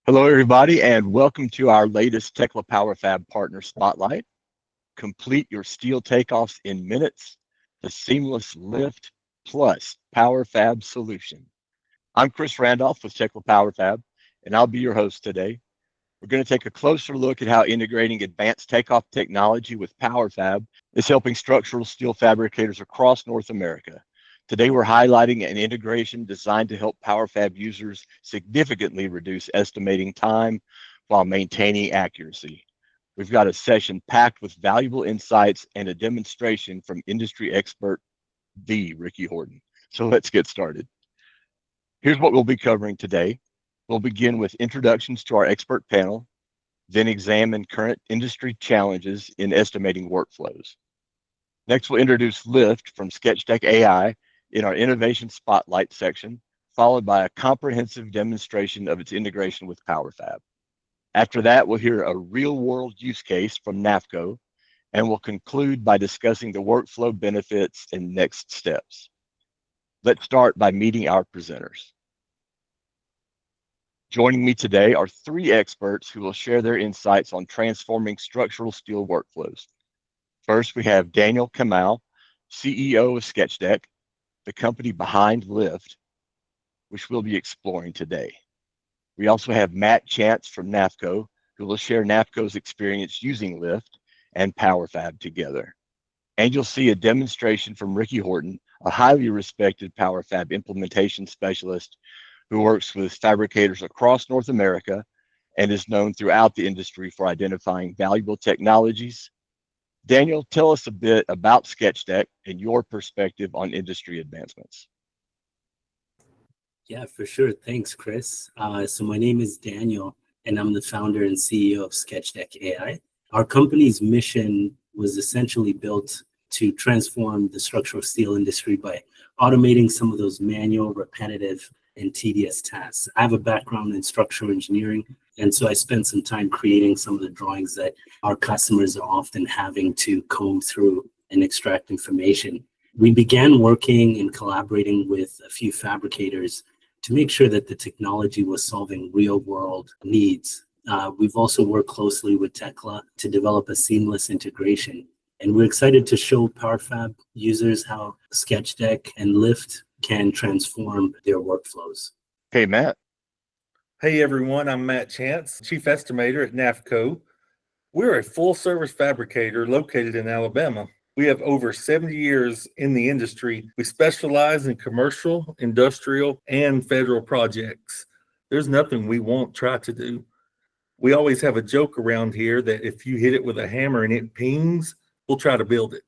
Hello, everybody, and welcome to our latest Tekla PowerFab Partner Spotlight. Complete your steel takeoffs in minutes, the seamless lift plus PowerFab solution. I'm Chris Randolph with Tekla PowerFab, and I'll be your host today. We're going to take a closer look at how integrating advanced takeoff technology with PowerFab is helping structural steel fabricators across North America. Today, we're highlighting an integration designed to help PowerFab users significantly reduce estimating time while maintaining accuracy. We've got a session packed with valuable insights and a demonstration from industry expert, the Ricky Horton. So let's get started. Here's what we'll be covering today. We'll begin with introductions to our expert panel, then examine current industry challenges in estimating workflows. Next, we'll introduce Lift from SketchDeck.ai in our Innovation Spotlight section, followed by a comprehensive demonstration of its integration with PowerFab. After that, we'll hear a real-world use case from NAFCO, and we'll conclude by discussing the workflow benefits and next steps. Let's start by meeting our presenters. Joining me today are three experts who will share their insights on transforming structural steel workflows. First, we have Daniel Kamau, CEO of SketchDeck, the company behind Lift, which we'll be exploring today. We also have Matt Chance from NAFCO, who will share NAFCO's experience using Lift and PowerFab together. And you'll see a demonstration from Ricky Horton, a highly respected PowerFab implementation specialist who works with fabricators across North America and is known throughout the industry for identifying valuable technologies. Daniel, tell us a bit about SketchDeck and your perspective on industry advancements. Yeah, for sure. Thanks, Chris. So my name is Daniel, and I'm the founder and CEO of SketchDeck.ai. Our company's mission was essentially built to transform the structural steel industry by automating some of those manual, repetitive, and tedious tasks. I have a background in structural engineering, and so I spent some time creating some of the drawings that our customers are often having to comb through and extract information. We began working and collaborating with a few fabricators to make sure that the technology was solving real-world needs. We've also worked closely with Tekla to develop a seamless integration. And we're excited to show PowerFab users how SketchDeck and Lift can transform their workflows. Hey, Matt. Hey, everyone. I'm Matt Chance, Chief Estimator at NAFCO. We're a full-service fabricator located in Alabama. We have over 70 years in the industry. We specialize in commercial, industrial, and federal projects. There's nothing we won't try to do. We always have a joke around here that if you hit it with a hammer and it pings, we'll try to build it.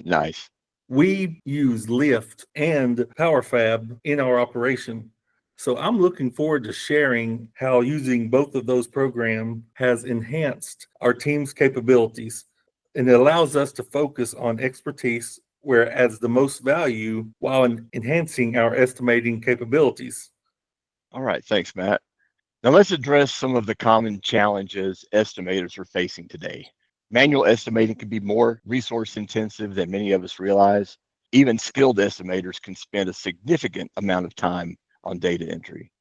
Nice. We use Lift and PowerFab in our operation. So I'm looking forward to sharing how using both of those programs has enhanced our team's capabilities. And it allows us to focus on expertise where it adds the most value while enhancing our estimating capabilities. All right, thanks, Matt. Now let's address some of the common challenges estimators are facing today. Manual estimating can be more resource intensive than many of us realize. Even skilled estimators can spend a significant amount of time on data entry,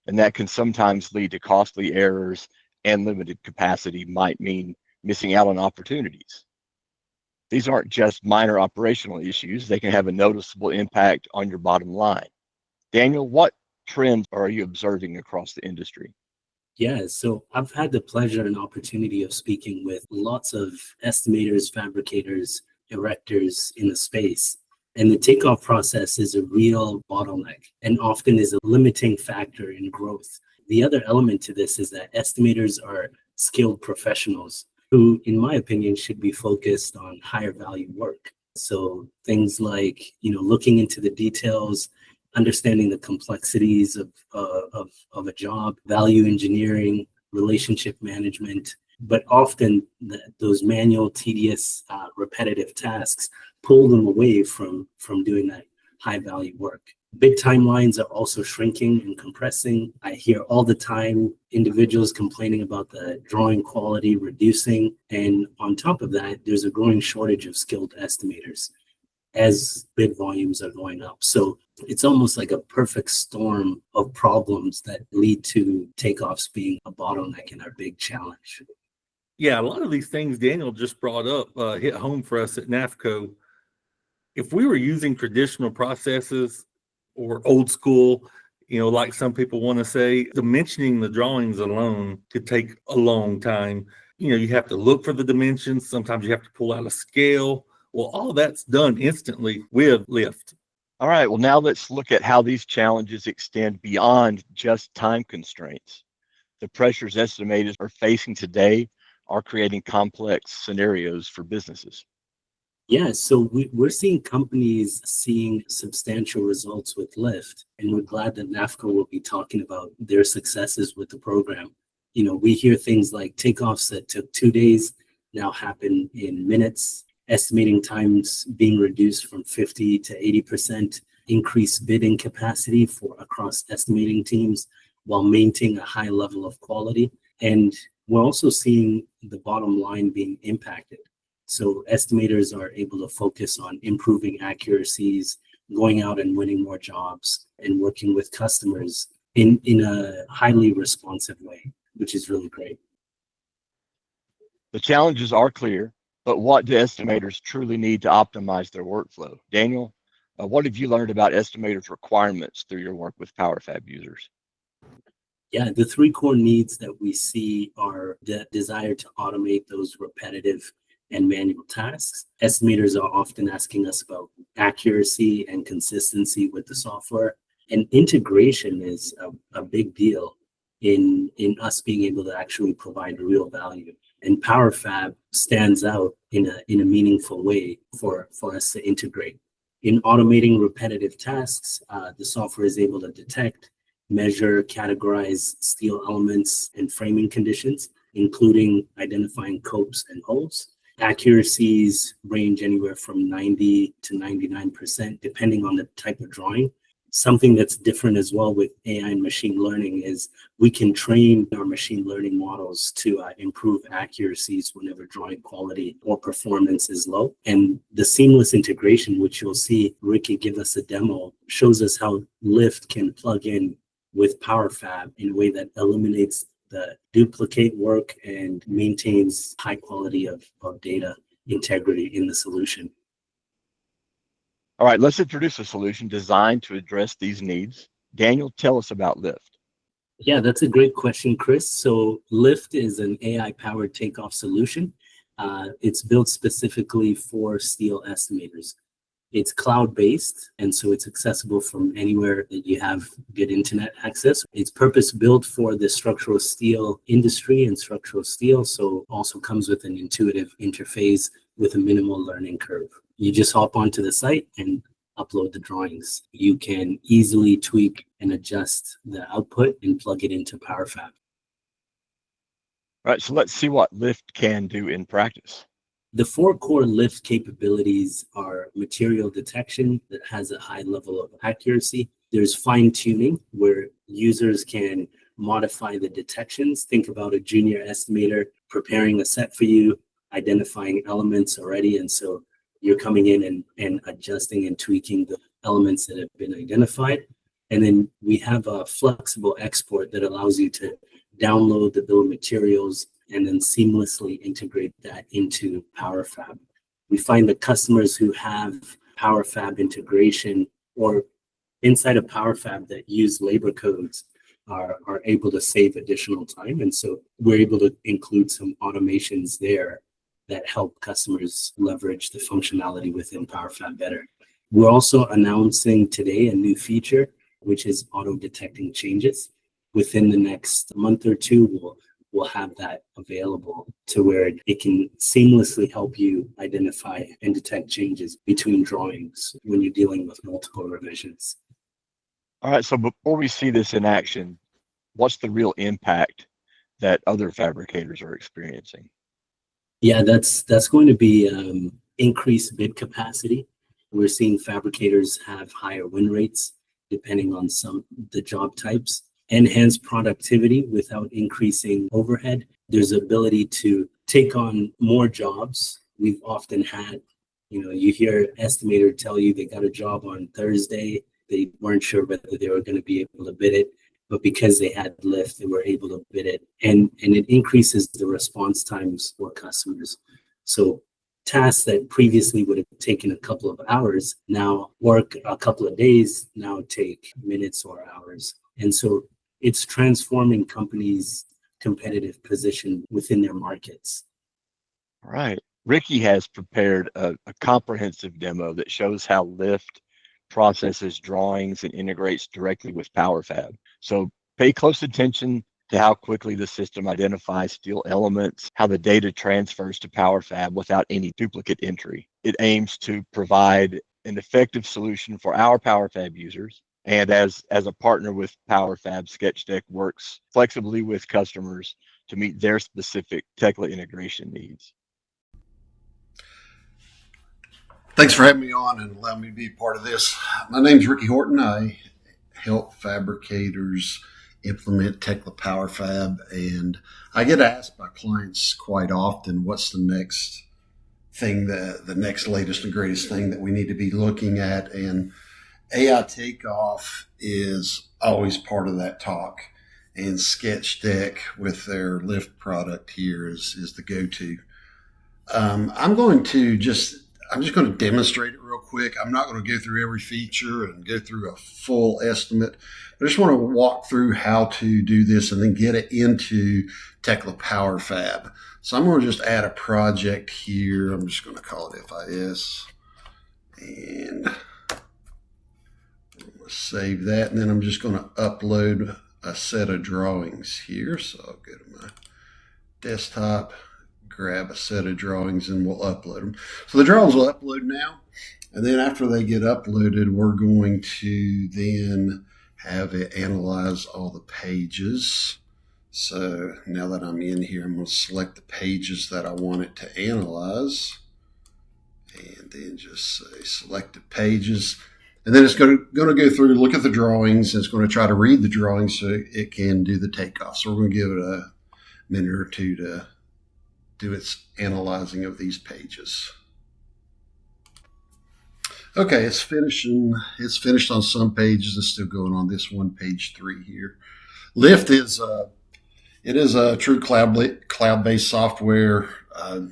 and that can sometimes lead to costly errors, and limited capacity might mean missing out on opportunities. These aren't just minor operational issues, they can have a noticeable impact on your bottom line. Daniel, what trends are you observing across the industry? Yeah, so I've had the pleasure and opportunity of speaking with lots of estimators, fabricators, erectors in the space. And the takeoff process is a real bottleneck and often is a limiting factor in growth. The other element to this is that estimators are skilled professionals who, in my opinion, should be focused on higher value work. So things like, looking into the details, understanding the complexities of a job, value engineering, relationship management, but often those manual, tedious, repetitive tasks pull them away from doing that high value work. Big timelines are also shrinking and compressing. I hear all the time individuals complaining about the drawing quality reducing. And on top of that, there's a growing shortage of skilled estimators as bid volumes are going up. So It's almost like a perfect storm of problems that lead to takeoffs being a bottleneck and our big challenge. Yeah, a lot of these things Daniel just brought up hit home for us at NAFCO. If we were using traditional processes or old school, like some people want to say, dimensioning the drawings alone could take a long time. You have to look for the dimensions. Sometimes you have to pull out a scale. Well, all that's done instantly with Lift. All right, well, now let's look at how these challenges extend beyond just time constraints. The pressures estimators are facing today are creating complex scenarios for businesses. Yeah, so we're seeing companies seeing substantial results with Lift, and we're glad that NAFCO will be talking about their successes with the program. We hear things like takeoffs that took 2 days now happen in minutes, estimating times being reduced from 50 to 80%, increased bidding capacity for across estimating teams while maintaining a high level of quality. And we're also seeing the bottom line being impacted. So estimators are able to focus on improving accuracies, going out and winning more jobs, and working with customers in a highly responsive way, which is really great. The challenges are clear, but what do estimators truly need to optimize their workflow? Daniel, what have you learned about estimators' requirements through your work with PowerFab users? Yeah, the three core needs that we see are the desire to automate those repetitive and manual tasks. Estimators are often asking us about accuracy and consistency with the software, and integration is a big deal in us being able to actually provide real value. And PowerFab stands out in a meaningful way for us to integrate. In automating repetitive tasks, the software is able to detect, measure, categorize steel elements and framing conditions, including identifying copes and holes. Accuracies range anywhere from 90 to 99%, depending on the type of drawing. Something that's different as well with AI and machine learning is we can train our machine learning models to improve accuracies whenever drawing quality or performance is low. And the seamless integration, which you'll see Ricky give us a demo, shows us how Lift can plug in with PowerFab in a way that eliminates the duplicate work and maintains high quality of data integrity in the solution. All right, let's introduce a solution designed to address these needs. Daniel, tell us about Lift. Yeah, that's a great question, Chris. So Lift is an AI-powered takeoff solution. It's built specifically for steel estimators. It's cloud-based, and so it's accessible from anywhere that you have good internet access. It's purpose-built for the structural steel industry and structural steel, so also comes with an intuitive interface with a minimal learning curve. You just hop onto the site and upload the drawings. You can easily tweak and adjust the output and plug it into PowerFab. All right, so let's see what Lift can do in practice. The four core Lift capabilities are material detection that has a high level of accuracy. There's fine tuning where users can modify the detections. Think about a junior estimator preparing a set for you, identifying elements already. And so you're coming in and adjusting and tweaking the elements that have been identified. And then we have a flexible export that allows you to download the bill of materials and then seamlessly integrate that into PowerFab. We find that customers who have PowerFab integration or inside of PowerFab that use labor codes are able to save additional time. And so we're able to include some automations there that help customers leverage the functionality within PowerFab better. We're also announcing today a new feature, which is auto-detecting changes. Within the next month or two, we'll have that available to where it can seamlessly help you identify and detect changes between drawings when you're dealing with multiple revisions. All right, so before we see this in action, what's the real impact that other fabricators are experiencing? Yeah, that's going to be increased bid capacity. We're seeing fabricators have higher win rates depending on the job types. Enhance productivity without increasing overhead. There's ability to take on more jobs. We've often had, you hear estimator tell you they got a job on Thursday, They weren't sure whether they were going to be able to bid it, but because they had lift, they were able to bid it. And it increases the response times for customers. So tasks that previously would have taken a couple of hours now work a couple of days, now take minutes or hours. And so it's transforming companies' competitive position within their markets. All right. Ricky has prepared a comprehensive demo that shows how Lift processes drawings and integrates directly with PowerFab. So pay close attention to how quickly the system identifies steel elements, how the data transfers to PowerFab without any duplicate entry. It aims to provide an effective solution for our PowerFab users. And as a partner with PowerFab, SketchDeck works flexibly with customers to meet their specific Tekla integration needs. Thanks for having me on and allowing me to be part of this. My name is Ricky Horton. I help fabricators implement Tekla PowerFab, and I get asked by clients quite often, what's the next thing, the next latest and greatest thing that we need to be looking at? And AI takeoff is always part of that talk. And SketchDeck with their Lift product here is the go-to. I'm just going to demonstrate it real quick. I'm not going to go through every feature and go through a full estimate. I just want to walk through how to do this and then get it into Tekla PowerFab. So I'm going to just add a project here. I'm just going to call it FIS. And I'm going to save that. And then I'm just going to upload a set of drawings here. So I'll go to my desktop, grab a set of drawings, and we'll upload them. So the drawings will upload now. And then after they get uploaded, we're going to then have it analyze all the pages. So now that I'm in here, I'm going to select the pages that I want it to analyze. And then just say selected pages. And then it's going to go through, look at the drawings, and it's going to try to read the drawings so it can do the takeoff. So we're going to give it a minute or two to do its analyzing of these pages. Okay, it's finishing. It's finished on some pages. It's still going on this one, page 3 here. Lift is a true cloud-based software.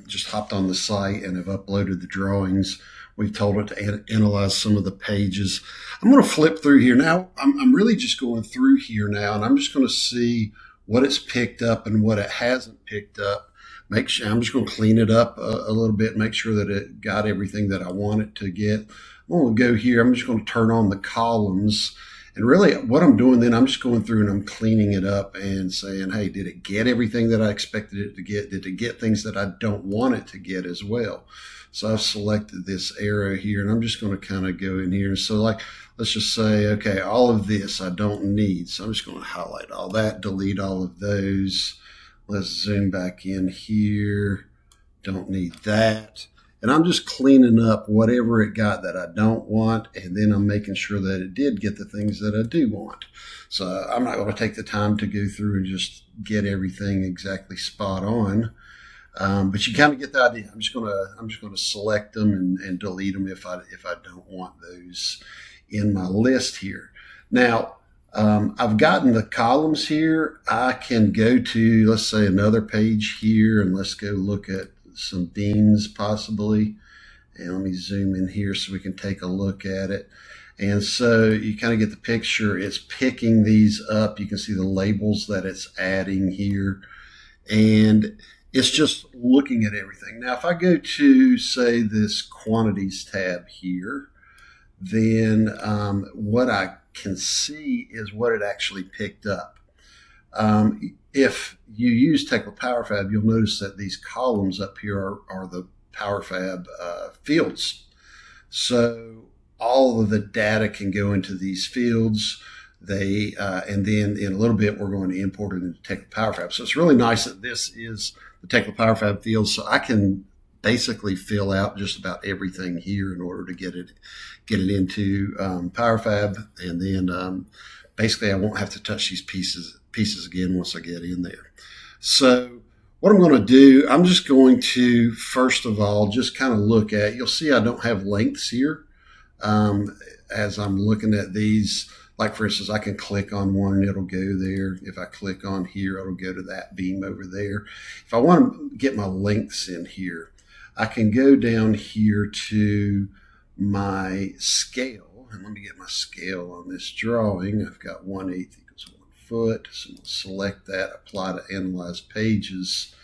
Just hopped on the site and have uploaded the drawings. We've told it to analyze some of the pages. I'm going to flip through here now. I'm really just going through here now, and I'm just going to see what it's picked up and what it hasn't picked up. I'm just going to clean it up a little bit, make sure that it got everything that I want it to get. I'm going to go here. I'm just going to turn on the columns. And really what I'm doing then, I'm just going through and I'm cleaning it up and saying, hey, did it get everything that I expected it to get? Did it get things that I don't want it to get as well? So I've selected this arrow here, and I'm just going to kind of go in here. So let's just say, okay, all of this I don't need. So I'm just going to highlight all that, delete all of those. Let's zoom back in here. Don't need that. And I'm just cleaning up whatever it got that I don't want, and then I'm making sure that it did get the things that I do want. So I'm not going to take the time to go through and just get everything exactly spot on. But you kind of get the idea. I'm just going to select them and delete them if I don't want those in my list here. Now, I've gotten the columns here. I can go to, let's say, another page here, and let's go look at some beams possibly. And let me zoom in here so we can take a look at it. And so you kind of get the picture. It's picking these up. You can see the labels that it's adding here. And it's just looking at everything. Now, if I go to, say, this quantities tab here, then what I can see is what it actually picked up. If you use Tekla PowerFab, you'll notice that these columns up here are the PowerFab fields. So all of the data can go into these fields. And then in a little bit, we're going to import it into Tekla PowerFab. So it's really nice that this is the Tekla PowerFab fields. So I can basically fill out just about everything here in order to get it into PowerFab. And then basically I won't have to touch these pieces again once I get in there. So what I'm going to do, I'm just going to, first of all, just kind of look at, you'll see I don't have lengths here. as I'm looking at these, like for instance, I can click on one and it'll go there. If I click on here, it'll go to that beam over there. If I want to get my lengths in here, I can go down here to my scale, and let me get my scale on this drawing. I've got 1/8 equals 1 foot. So we'll select that, apply to analyze pages,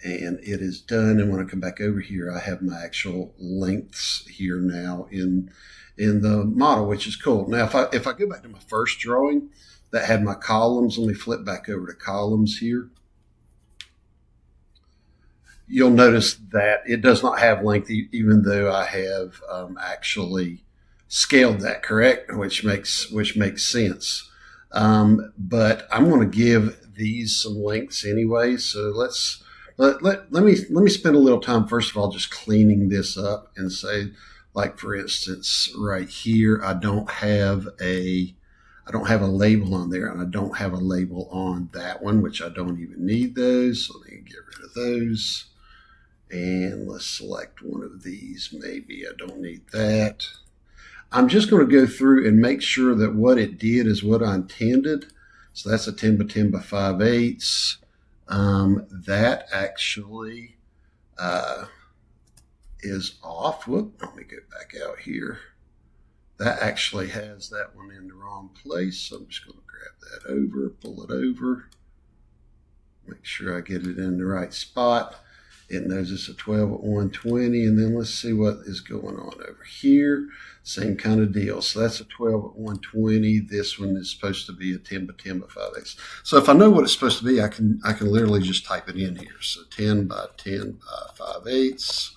and it is done. And when I come back over here, I have my actual lengths here now in the model, which is cool. Now, if I go back to my first drawing that had my columns, let me flip back over to columns here. You'll notice that it does not have length, even though I have actually scaled that, correct, which makes sense. But I'm going to give these some lengths anyway. So let me spend a little time first of all just cleaning this up and say, like for instance, right here, I don't have a label on there, and I don't have a label on that one, which I don't even need those. So let me get rid of those. And let's select one of these. Maybe I don't need that. I'm just going to go through and make sure that what it did is what I intended. So that's a 10 by 10 by 5/8. That actually is off. Whoop, let me go back out here. That actually has that one in the wrong place. So I'm just going to grab that over, pull it over, make sure I get it in the right spot. It knows it's a 12 at 120, and then let's see what is going on over here. Same kind of deal. So that's a 12 at 120. This one is supposed to be a 10 by 10 by 5/8. So if I know what it's supposed to be, I can literally just type it in here. So 10 by 10 by 5/8,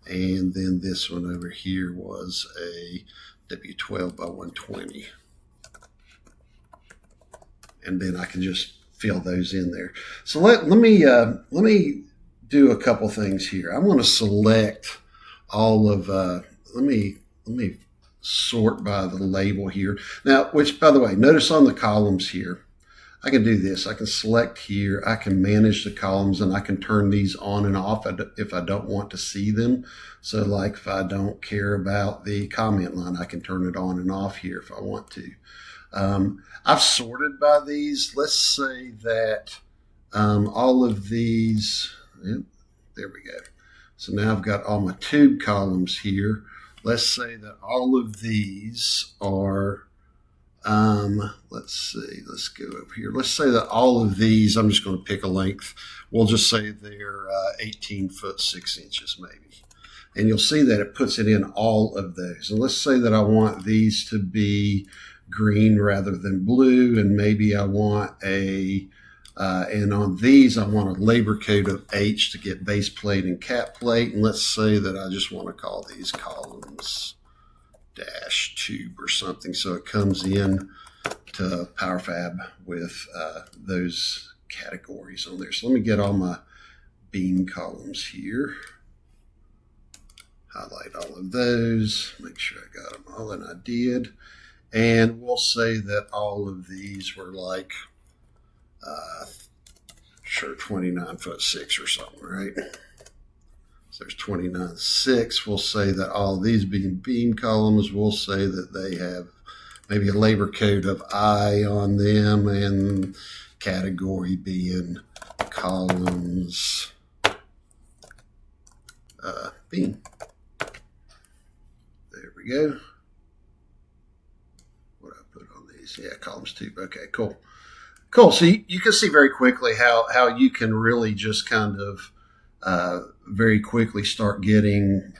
and then this one over here was a W12 by 120, and then I can just fill those in there. So let me do a couple things here. I'm going to select all of, let me sort by the label here. Now, which by the way, notice on the columns here, I can do this. I can select here, I can manage the columns, and I can turn these on and off if I don't want to see them. So like if I don't care about the comment line, I can turn it on and off here if I want to. I've sorted by these. Let's say that all of these, yep, there we go. So now I've got all my tube columns here. Let's say that all of these are, let's see, let's go over here. Let's say that all of these, I'm just going to pick a length. We'll just say they're 18 foot 6 inches maybe. And you'll see that it puts it in all of those. And let's say that I want these to be green rather than blue, and maybe I want and on these, I want a labor code of H to get base plate and cap plate. And let's say that I just want to call these columns -tube or something. So it comes in to PowerFab with those categories on there. So let me get all my beam columns here. Highlight all of those. Make sure I got them all, and I did. And we'll say that all of these were like, sure, 29 foot 6 or something, right? So there's 29.6. We'll say that all of these being beam columns, we'll say that they have maybe a labor code of I on them, and category being columns beam. There we go. What I put on these? Yeah, columns tube. Okay, cool. Cool. So you can see very quickly how you can really just kind of very quickly start getting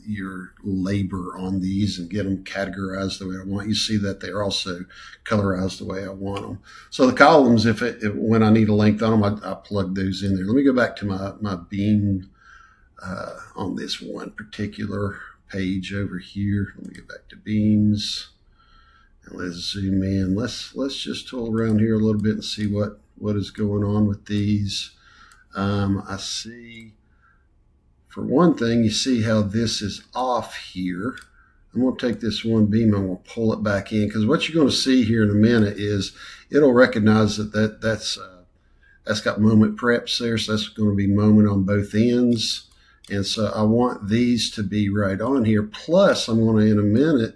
your labor on these and get them categorized the way I want. You see that they're also colorized the way I want them. So the columns, if when I need a length on them, I plug those in there. Let me go back to my beam on this one particular page over here. Let me go back to beams. Let's zoom in. Let's just tool around here a little bit and see what is going on with these. I see, for one thing, you see how this is off here. I'm going to take this one beam, I'm going to pull it back in, because what you're going to see here in a minute is it'll recognize that's got moment preps there, so that's going to be moment on both ends. And so I want these to be right on here. Plus, I'm going to, in a minute,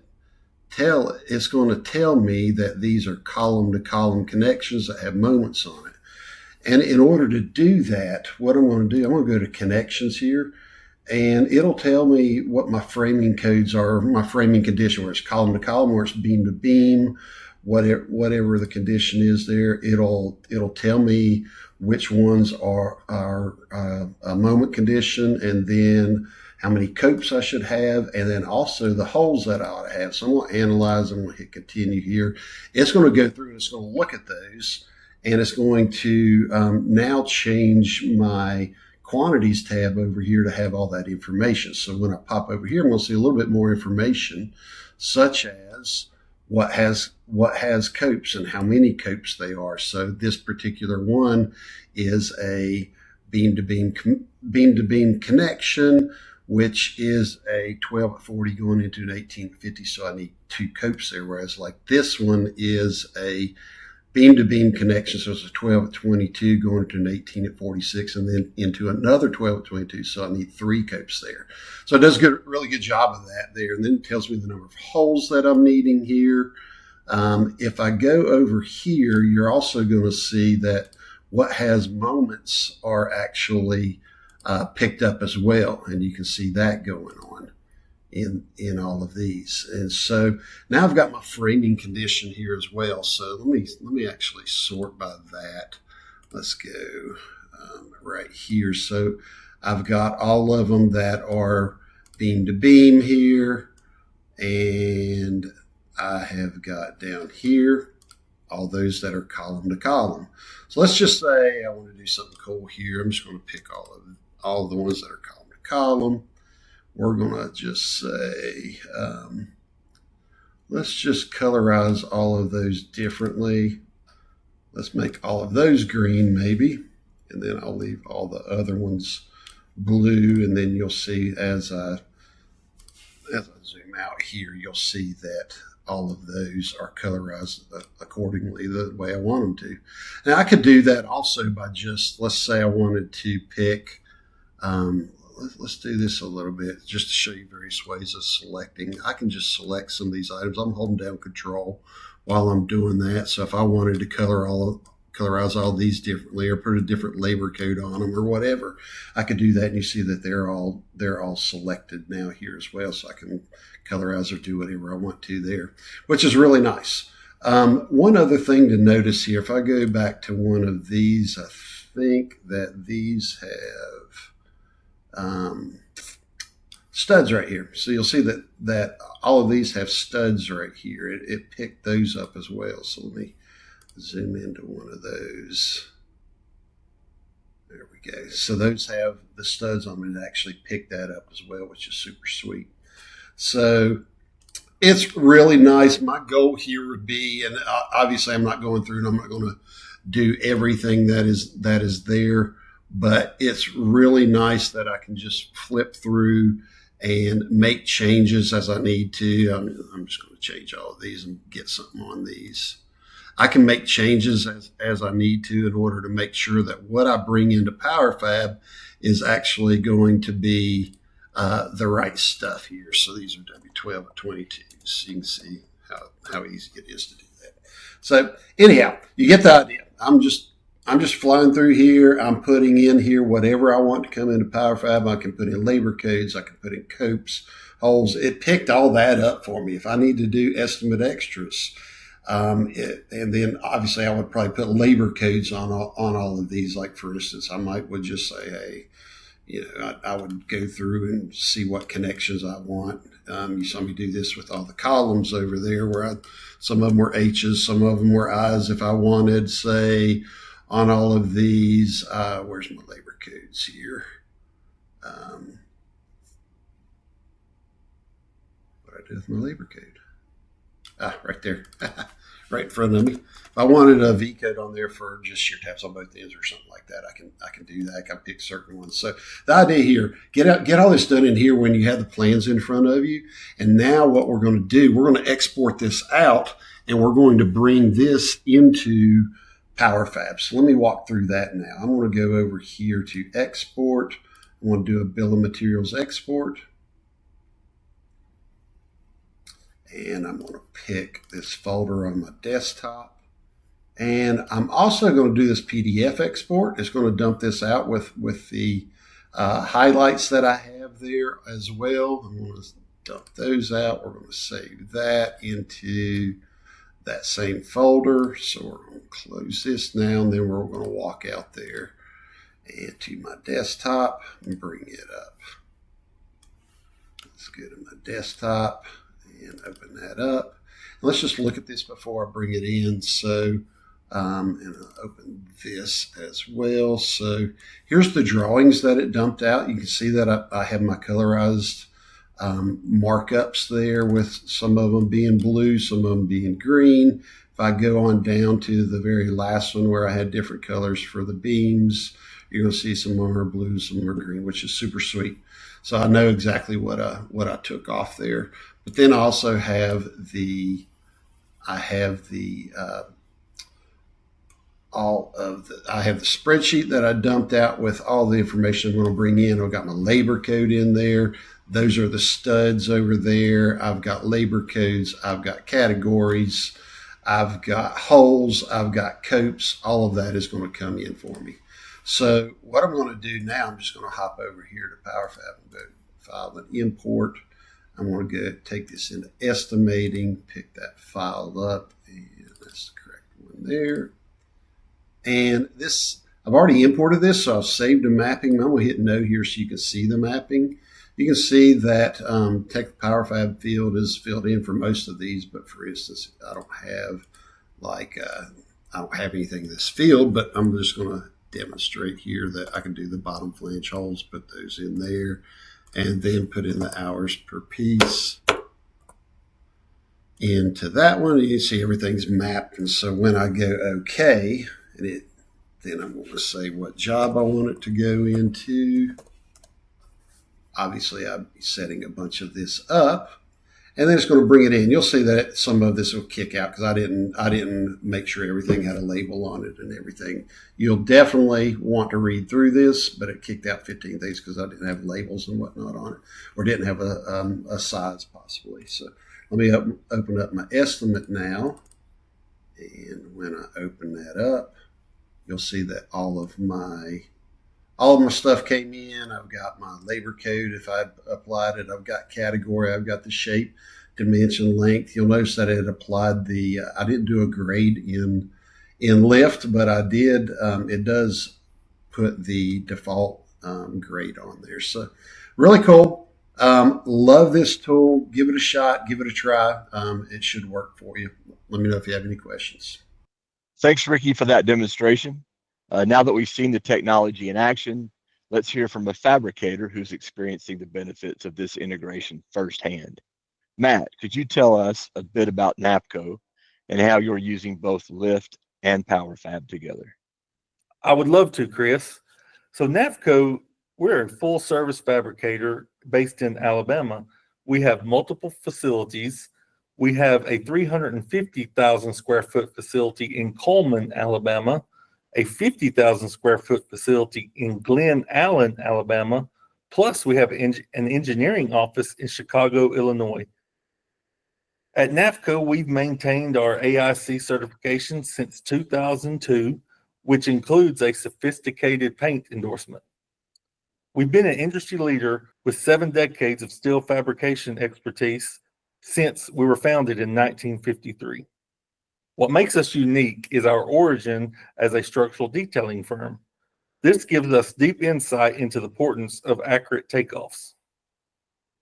it's going to tell me that these are column-to-column connections that have moments on it. And in order to do that, what I'm going to do, I'm going to go to connections here, and it'll tell me what my framing codes are, my framing condition, where it's column to column, where it's beam to beam, whatever the condition is there. It'll tell me which ones are a moment condition, and then how many copes I should have, and then also the holes that I ought to have. So I'm going to analyze them. I'm going to hit continue here. It's going to go through and it's going to look at those, and it's going to now change my quantities tab over here to have all that information. So when I pop over here, I'm going to see a little bit more information, such as what has copes and how many copes they are. So this particular one is a beam-to-beam connection, which is a 12 at 40 going into an 18 at 50. So I need 2 copes there. Whereas like this one is a beam-to-beam connection. So it's a 12 at 22 going to an 18 at 46 and then into another 12 at 22. So I need 3 copes there. So it does a really good job of that there. And then it tells me the number of holes that I'm needing here. If I go over here, you're also going to see that what has moments are actually picked up as well. And you can see that going on in all of these. And so now I've got my framing condition here as well. So let me actually sort by that. Let's go right here. So I've got all of them that are beam to beam here, and I have got down here all those that are column to column. So let's just say I want to do something cool here. I'm just going to pick all of the ones that are column to column. We're going to just say, let's just colorize all of those differently. Let's make all of those green maybe, and then I'll leave all the other ones blue. And then you'll see as I zoom out here, you'll see that all of those are colorized accordingly the way I want them to. Now I could do that also by just, let's say I wanted to pick, let's do this a little bit just to show you various ways of selecting. I can just select some of these items. I'm holding down Control while I'm doing that. So if I wanted to colorize all these differently or put a different labor code on them or whatever, I could do that. And you see that they're all selected now here as well. So I can colorize or do whatever I want to there, which is really nice. One other thing to notice here, if I go back to one of these, I think that these have studs right here. So you'll see that all of these have studs right here. It picked those up as well. So let me zoom into one of those. There we go. So those have the studs on them. It actually picked that up as well, which is super sweet. So it's really nice. My goal here would be, and obviously I'm not going through and I'm not going to do everything that is there, but it's really nice that I can just flip through and make changes as I need to. I'm just going to change all of these and get something on these. I can make changes as I need to in order to make sure that what I bring into PowerFab is actually going to be the right stuff here. So these are W12 at 22. So you can see how easy it is to do that. So anyhow, you get the idea. I'm just flying through here. I'm putting in here whatever I want to come into PowerFab. I can put in labor codes. I can put in copes, holes. It picked all that up for me. If I need to do estimate extras, and then obviously I would probably put labor codes on all of these. Like for instance, would just say, hey, I would go through and see what connections I want. You saw me do this with all the columns over there where some of them were H's, some of them were I's. If I wanted, say, on all of these, where's my labor codes here? What do I do with my labor code? Right there, right in front of me. If I wanted a V code on there for just shear taps on both ends or something like that, I can do that. I can pick certain ones. So the idea here, get all this done in here when you have the plans in front of you. And now what we're going to do, we're going to export this out and we're going to bring this into PowerFab. So let me walk through that now. I'm going to go over here to export. I want to do a bill of materials export. And I'm going to pick this folder on my desktop. And I'm also going to do this PDF export. It's going to dump this out with the highlights that I have there as well. I'm going to dump those out. We're going to save that into that same folder. So we're going to close this now, and then we're going to walk out there and to my desktop and bring it up. Let's go to my desktop and open that up. And let's just look at this before I bring it in. So, and I'll open this as well. So here's the drawings that it dumped out. You can see that I have my colorized markups there, with some of them being blue, some of them being green. If I go on down to the very last one where I had different colors for the beams, you're going to see some of them are blue, some of them are green, which is super sweet. So I know exactly what I took off there. But then I also have the spreadsheet that I dumped out with all the information I'm going to bring in. I've got my labor code in there. Those are the studs over there. I've got labor codes. I've got categories. I've got holes. I've got copes. All of that is going to come in for me. So what I'm going to do now, I'm just going to hop over here to PowerFab and go File and Import. I'm going to go take this into Estimating, pick that file up, and that's the correct one there. And this, I've already imported this, so I've saved a mapping. I'm going to hit No here so you can see the mapping. You can see that Tekla PowerFab field is filled in for most of these, but for instance, I don't have anything in this field, but I'm just going to demonstrate here that I can do the bottom flange holes, put those in there, and then put in the hours per piece into that one. You can see everything's mapped. And so when I go OK, then I'm going to say what job I want it to go into. Obviously, I'd be setting a bunch of this up, and then it's going to bring it in. You'll see that some of this will kick out because I didn't make sure everything had a label on it and everything. You'll definitely want to read through this, but it kicked out 15 things because I didn't have labels and whatnot on it, or didn't have a size possibly. So let me open up my estimate now, and when I open that up, you'll see that all of my stuff came in. I've got my labor code if I applied it. I've got category. I've got the shape, dimension, length. You'll notice that it applied I didn't do a grade in lift, but I did. It does put the default grade on there. So really cool. Love this tool. Give it a shot. Give it a try. It should work for you. Let me know if you have any questions. Thanks, Ricky, for that demonstration. Now that we've seen the technology in action, let's hear from a fabricator who's experiencing the benefits of this integration firsthand. Matt, could you tell us a bit about NAFCO and how you're using both Lift and PowerFab together? I would love to, Chris. So NAFCO, we're a full service fabricator based in Alabama. We have multiple facilities. We have a 350,000 square foot facility in Coleman, Alabama, a 50,000 square foot facility in Glen Allen, Alabama, plus we have an engineering office in Chicago, Illinois. At NAFCO, we've maintained our AIC certification since 2002, which includes a sophisticated paint endorsement. We've been an industry leader with 7 decades of steel fabrication expertise since we were founded in 1953. What makes us unique is our origin as a structural detailing firm. This gives us deep insight into the importance of accurate takeoffs.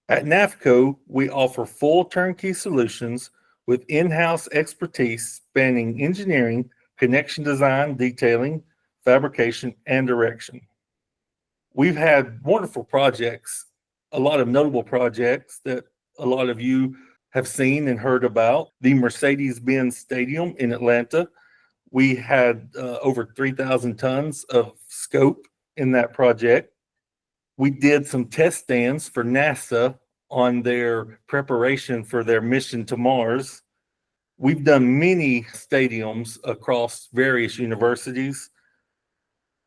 At NAFCO, we offer full turnkey solutions with in-house expertise spanning engineering, connection design, detailing, fabrication, and direction. We've had wonderful projects, a lot of notable projects that a lot of you have seen and heard about. The Mercedes-Benz Stadium in Atlanta. We had over 3,000 tons of scope in that project. We did some test stands for NASA on their preparation for their mission to Mars. We've done many stadiums across various universities.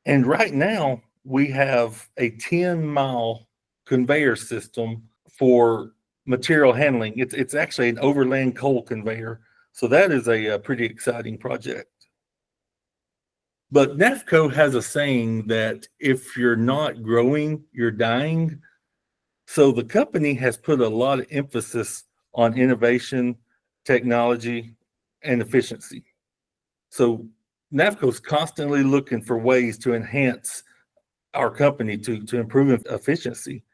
And right now, we have a 10-mile conveyor system for material handling. It's actually an overland coal conveyor. So that is a pretty exciting project. But NAFCO has a saying that if you're not growing, you're dying. So the company has put a lot of emphasis on innovation, technology, and efficiency. So NAFCO is constantly looking for ways to enhance our company to improve efficiency.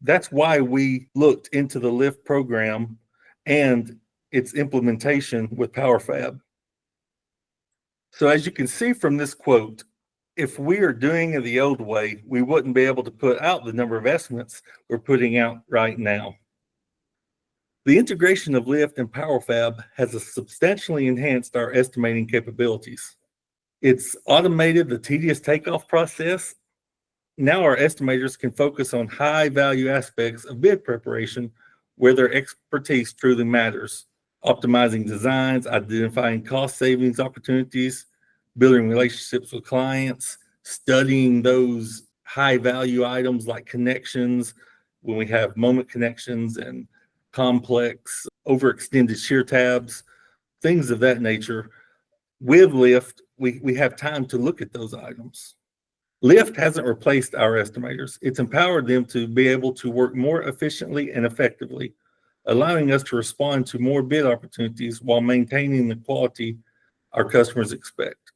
That's why we looked into the LIFT program and its implementation with PowerFab. So as you can see from this quote, if we are doing it the old way, we wouldn't be able to put out the number of estimates we're putting out right now. The integration of LIFT and PowerFab has substantially enhanced our estimating capabilities. It's automated the tedious takeoff process. Now our estimators can focus on high-value aspects of bid preparation where their expertise truly matters, optimizing designs, identifying cost savings opportunities, building relationships with clients, studying those high-value items like connections, when we have moment connections and complex, overextended shear tabs, things of that nature. With LIFT, we have time to look at those items. LIFT hasn't replaced our estimators. It's empowered them to be able to work more efficiently and effectively, allowing us to respond to more bid opportunities while maintaining the quality our customers expect.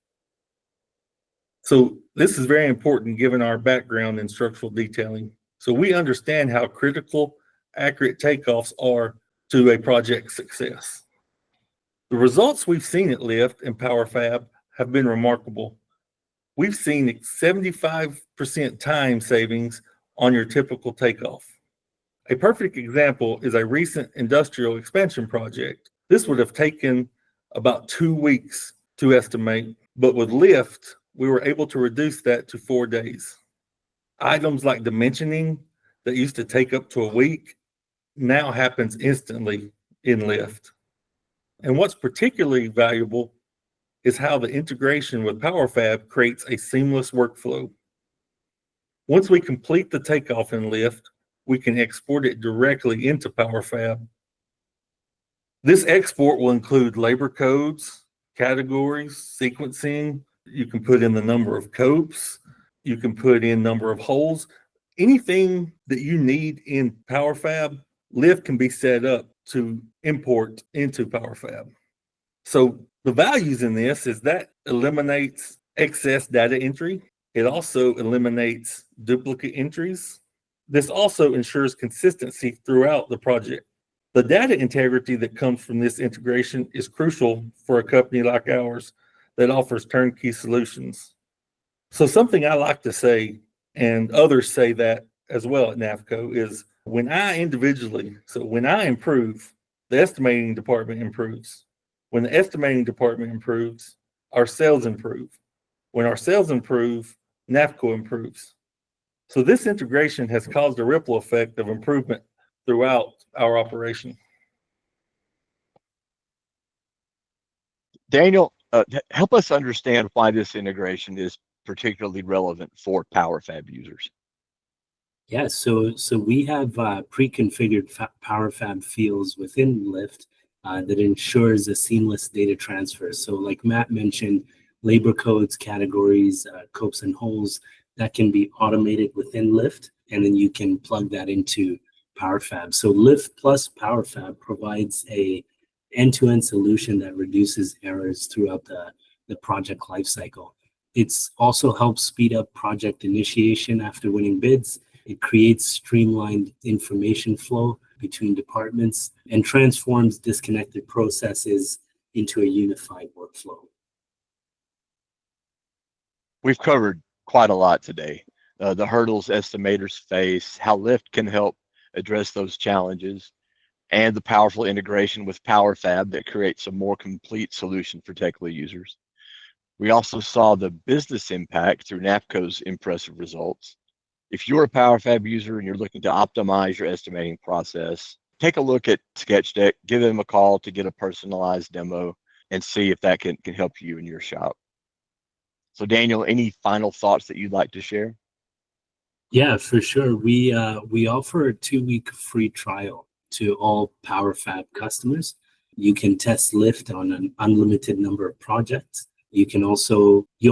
So this is very important given our background in structural detailing. So we understand how critical accurate takeoffs are to a project's success. The results we've seen at LIFT and PowerFab have been remarkable. We've seen 75% time savings on your typical takeoff. A perfect example is a recent industrial expansion project. This would have taken about 2 weeks to estimate, but with LIFT, we were able to reduce that to 4 days. Items like dimensioning that used to take up to a week now happens instantly in LIFT. And what's particularly valuable is how the integration with PowerFab creates a seamless workflow. Once we complete the takeoff in LIFT, we can export it directly into PowerFab. This export will include labor codes, categories, sequencing. You can put in the number of copes. You can put in number of holes. Anything that you need in PowerFab, LIFT can be set up to import into PowerFab. So the values in this is that eliminates excess data entry. It also eliminates duplicate entries. This also ensures consistency throughout the project. The data integrity that comes from this integration is crucial for a company like ours that offers turnkey solutions. So something I like to say, and others say that as well at NAFCO, is when I improve, the estimating department improves. When the estimating department improves, our sales improve. When our sales improve, NAFCO improves. So this integration has caused a ripple effect of improvement throughout our operation. Daniel, help us understand why this integration is particularly relevant for PowerFab users. Yeah, so we have pre-configured PowerFab fields within LIFT that ensures a seamless data transfer. So like Matt mentioned, labor codes, categories, copes and holes, that can be automated within LIFT, and then you can plug that into PowerFab. So LIFT plus PowerFab provides a end-to-end solution that reduces errors throughout the project lifecycle. It's also helps speed up project initiation after winning bids. It creates streamlined information flow between departments and transforms disconnected processes into a unified workflow. We've covered quite a lot today. The hurdles estimators face, how LIFT can help address those challenges, and the powerful integration with PowerFab that creates a more complete solution for Tekla users. We also saw the business impact through NAFCO's impressive results. If you're a PowerFab user and you're looking to optimize your estimating process, take a look at SketchDeck, give them a call to get a personalized demo and see if that can help you in your shop. So Daniel, any final thoughts that you'd like to share? Yeah, for sure. We offer a 2-week free trial. to all PowerFab customers. You can test lift on an unlimited number of projects. You'll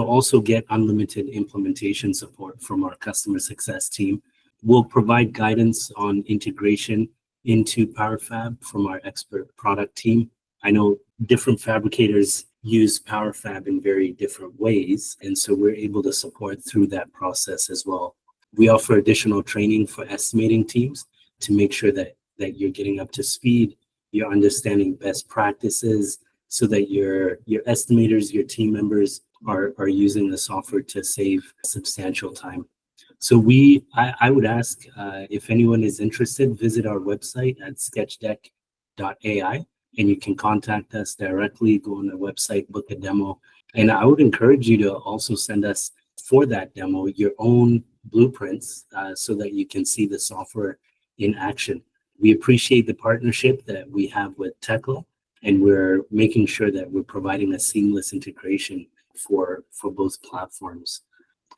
also get unlimited implementation support from our customer success team. We'll provide guidance on integration into PowerFab from our expert product team. I know different fabricators use PowerFab in very different ways, and so we're able to support through that process as well. We offer additional training for estimating teams to make sure that you're getting up to speed, you're understanding best practices, so that your estimators, your team members are using the software to save substantial time. So I would ask if anyone is interested, visit our website at SketchDeck.ai, and you can contact us directly, go on the website, book a demo. And I would encourage you to also send us for that demo your own blueprints so that you can see the software in action. We appreciate the partnership that we have with Tekla, and we're making sure that we're providing a seamless integration for both platforms.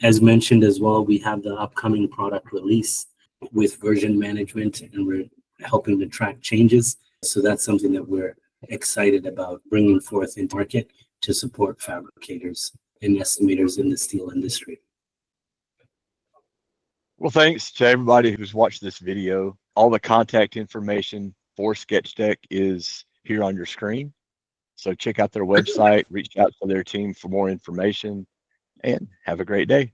As mentioned as well, we have the upcoming product release with version management, and we're helping to track changes. So that's something that we're excited about bringing forth into market to support fabricators and estimators in the steel industry. Well, thanks to everybody who's watched this video. All the contact information for SketchDeck is here on your screen. So check out their website, reach out to their team for more information, and have a great day.